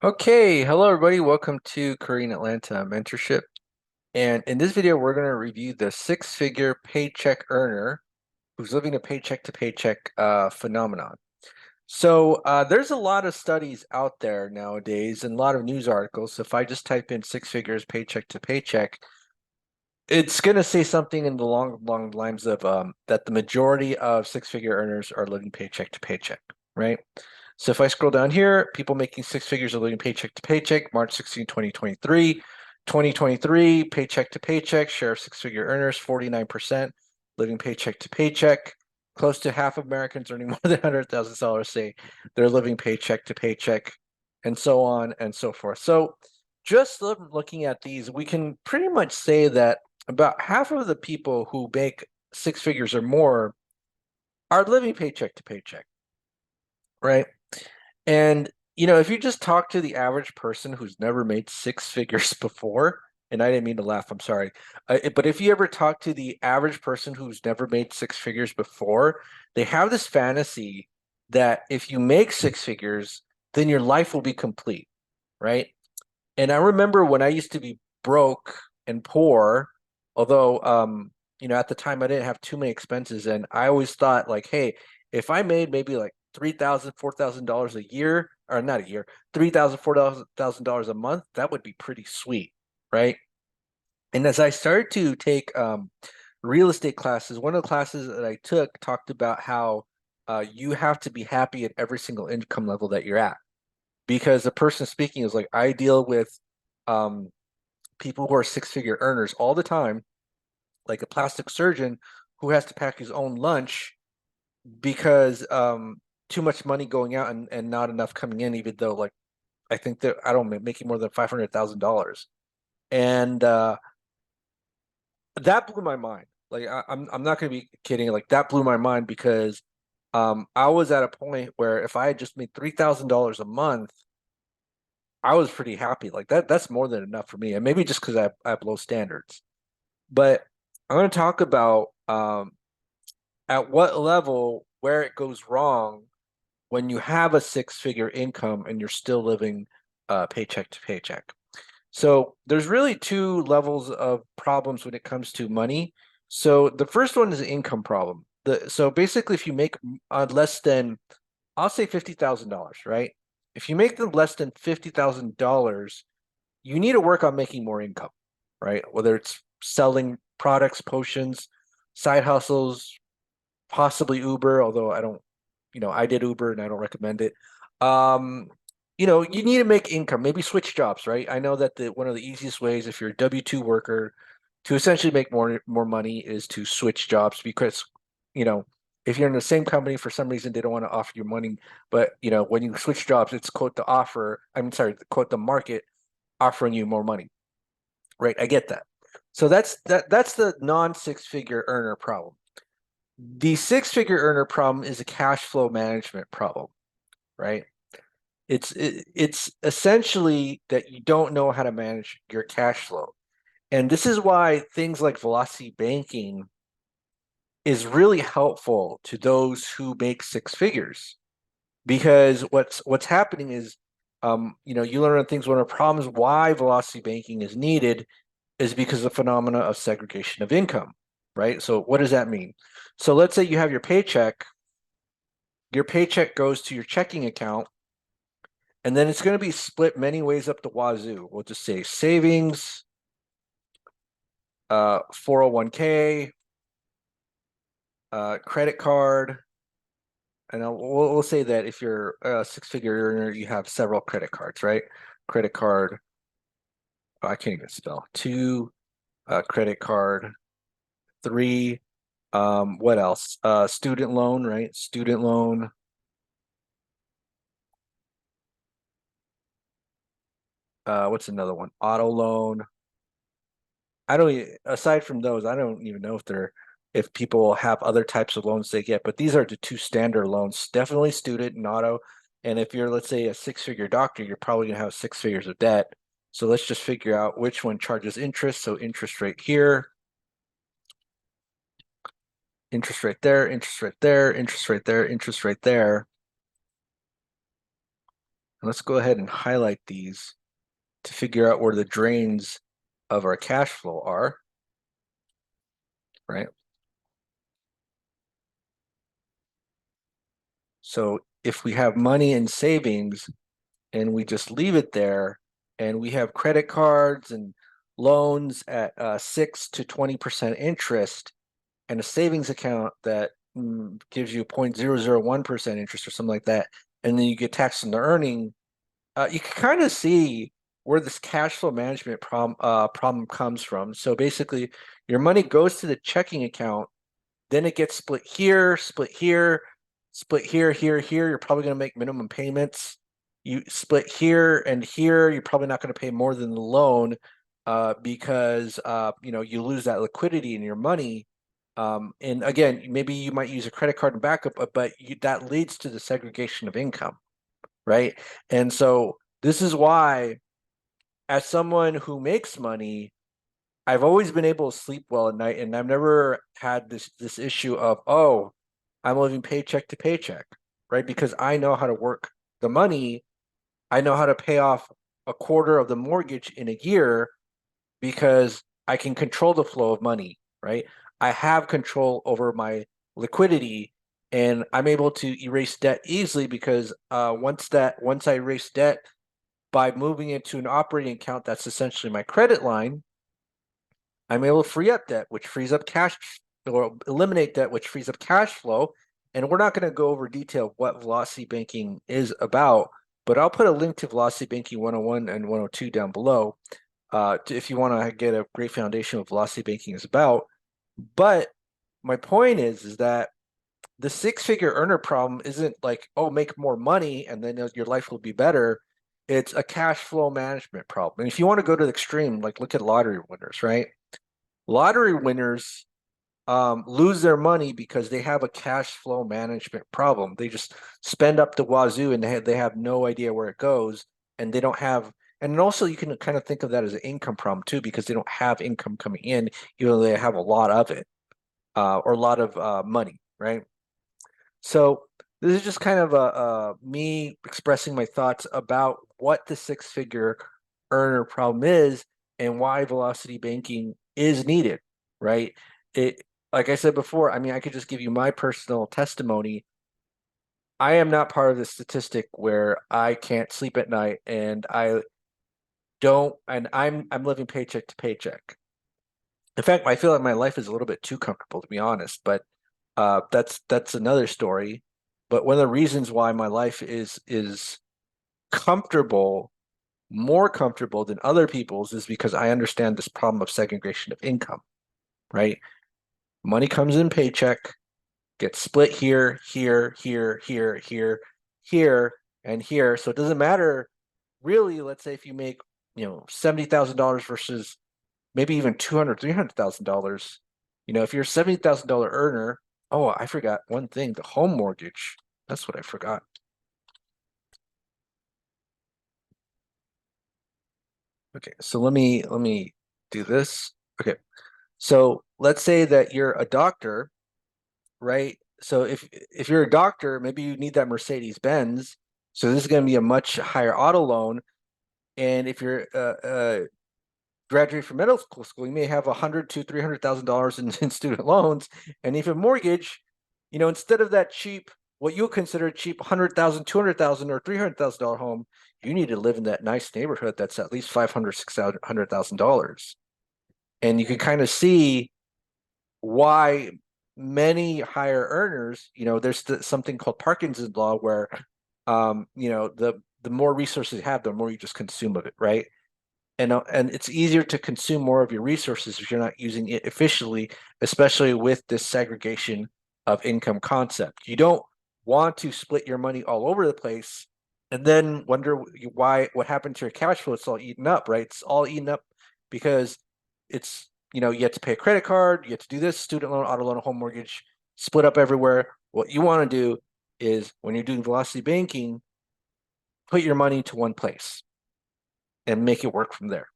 Okay, hello everybody. Welcome to Korean Atlanta Mentorship. And in this video, we're going to review the six-figure paycheck earner who's living a paycheck to paycheck phenomenon. So there's a lot of studies out there nowadays and a lot of news articles. So if I just type in six figures paycheck to paycheck, it's going to say something in the long lines of that the majority of six-figure earners are living paycheck to paycheck, right? So if I scroll down here, people making six figures are living paycheck to paycheck, March 16, 2023. 2023, paycheck to paycheck, share of six-figure earners, 49% living paycheck to paycheck. Close to half of Americans earning more than $100,000 say they're living paycheck to paycheck, and so on and so forth. So just looking at these, we can pretty much say that about half of the people who make six figures or more are living paycheck to paycheck, right? And if you just talk to the average person who's never made six figures before, and I didn't mean to laugh, I'm sorry, but if you ever talk to the average person who's never made six figures before, they have this fantasy that if you make six figures, then your life will be complete, right? And I remember when I used to be broke and poor, although at the time I didn't have too many expenses, and I always thought like, hey, if I made maybe like $3,000, $4,000 a year, or not a year, $3,000, $4,000 a month, that would be pretty sweet, right? And as I started to take real estate classes, one of the classes that I took talked about how you have to be happy at every single income level that you're at because the person speaking is like, I deal with um, people who are six-figure earners all the time, like a plastic surgeon who has to pack his own lunch because too much money going out and not enough coming in, even though like I think that I don't making more than $500,000. And that blew my mind. Like I'm not gonna be kidding. Like that blew my mind because I was at a point where if I had just made $3,000 a month, I was pretty happy. Like that's more than enough for me. And maybe just because I have low standards. But I'm going to talk about at what level where it goes wrong when you have a six-figure income and you're still living paycheck to paycheck. So there's really two levels of problems when it comes to money. So the first one is an income problem. So basically, if you make less than, I'll say $50,000, right? If you make them less than $50,000, you need to work on making more income, right? Whether it's selling products, potions, side hustles, possibly Uber, although I don't, I did Uber and I don't recommend it. Um, you need to make income, maybe switch jobs, right? I know that the one of the easiest ways if you're a W-2 worker to essentially make more money is to switch jobs because, you know, if you're in the same company for some reason they don't want to offer you money, but when you switch jobs, it's quote the offer, I'm sorry, quote the market offering you more money, right? I get that. So that's the non-six-figure earner problem. The six-figure earner problem is a cash flow management problem, right? It's essentially that you don't know how to manage your cash flow. And this is why things like velocity banking is really helpful to those who make six figures. Because what's happening is you learn things one of the problems why velocity banking is needed is because of the phenomena of segregation of income, right? So what does that mean? So let's say you have your paycheck goes to your checking account, and then it's going to be split many ways up the wazoo. We'll just say savings, 401k, credit card, and we'll say that if you're a six-figure earner, you have several credit cards, right? Credit card, oh, I can't even spell. Two, credit card, three, what else? Student loan, right? Student loan. What's another one? Auto loan. I don't aside from those, I don't even know if people have other types of loans they get, but these are the two standard loans, definitely student and auto. And if you're, let's say, a six-figure doctor, you're probably gonna have six figures of debt. So let's just figure out which one charges interest. So interest rate here, interest rate there, interest rate there, interest rate there, interest rate there. And let's go ahead and highlight these to figure out where the drains of our cash flow are, right? So if we have money in savings and we just leave it there, and we have credit cards and loans at 6 to 20% interest, and a savings account that gives you 0.001% interest or something like that, and then you get taxed on the earning, you can kind of see where this cash flow management problem comes from. So basically, your money goes to the checking account, then it gets split here, split here, split here, here, here. You're probably going to make minimum payments. You split here and here. You're probably not going to pay more than the loan because you lose that liquidity in your money. And again, maybe you might use a credit card and backup, but that leads to the segregation of income, right? And so this is why, as someone who makes money, I've always been able to sleep well at night, and I've never had this issue of, oh, I'm living paycheck to paycheck, right? Because I know how to work the money. I know how to pay off a quarter of the mortgage in a year because I can control the flow of money, right? I have control over my liquidity, and I'm able to erase debt easily because once I erase debt by moving it to an operating account that's essentially my credit line, I'm able to free up debt, which frees up cash, or eliminate debt, which frees up cash flow. And we're not going to go over detail what velocity banking is about, but I'll put a link to Velocity Banking 101 and 102 down below if you want to get a great foundation of what velocity banking is about. But my point is that the six-figure earner problem isn't like, oh, make more money and then your life will be better. It's a cash flow management problem. And if you want to go to the extreme, like look at lottery winners, right? Lottery winners lose their money because they have a cash flow management problem. They just spend up the wazoo and they have no idea where it goes, and they don't have. And also, you can kind of think of that as an income problem too, because they don't have income coming in, even though they have a lot of it or a lot of money, right? So this is just kind of me expressing my thoughts about what the six-figure earner problem is and why velocity banking is needed, right? It, like I said before, I mean, I could just give you my personal testimony. I am not part of the statistic where I can't sleep at night and I'm living paycheck to paycheck. In fact, I feel like my life is a little bit too comfortable, to be honest, but that's another story. But one of the reasons why my life is comfortable, more comfortable than other people's, is because I understand this problem of segregation of income, right? Money comes in paycheck, gets split here, here, here, here, here, here, and here. So it doesn't matter really, let's say if you make, $70,000 versus maybe even $200,000, $300,000. If you're a $70,000 earner, oh, I forgot one thing, the home mortgage. That's what I forgot. Okay, so let me do this. Okay. So let's say that you're a doctor, right? So if you're a doctor, maybe you need that Mercedes Benz. So this is going to be a much higher auto loan. And if you're graduate from medical school, you may have $100,000 to $300,000 in student loans, and if a mortgage, instead of that cheap, what you consider cheap, 100,000, 200,000, or $300,000 home, you need to live in that nice neighborhood that's at least $500,000, $600,000, and you can kind of see why many higher earners, there's something called Parkinson's law where, the more resources you have, the more you just consume of it, right? And it's easier to consume more of your resources if you're not using it efficiently, especially with this segregation of income concept. You don't want to split your money all over the place and then wonder what happened to your cash flow. It's all eaten up, right? It's all eaten up because it's, you have to pay a credit card, you have to do this, student loan, auto loan, home mortgage, split up everywhere. What you want to do is when you're doing velocity banking, put your money to one place and make it work from there.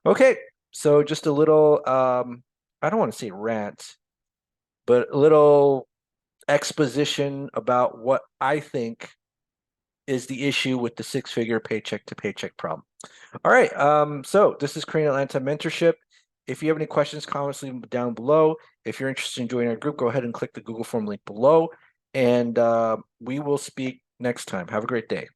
Okay, so just a little, I don't want to say rant, but a little exposition about what I think is the issue with the six-figure paycheck to paycheck problem. All right, so this is Korean Atlanta Mentorship. If you have any questions, comments, leave them down below. If you're interested in joining our group, go ahead and click the Google form link below, and we will speak next time. Have a great day.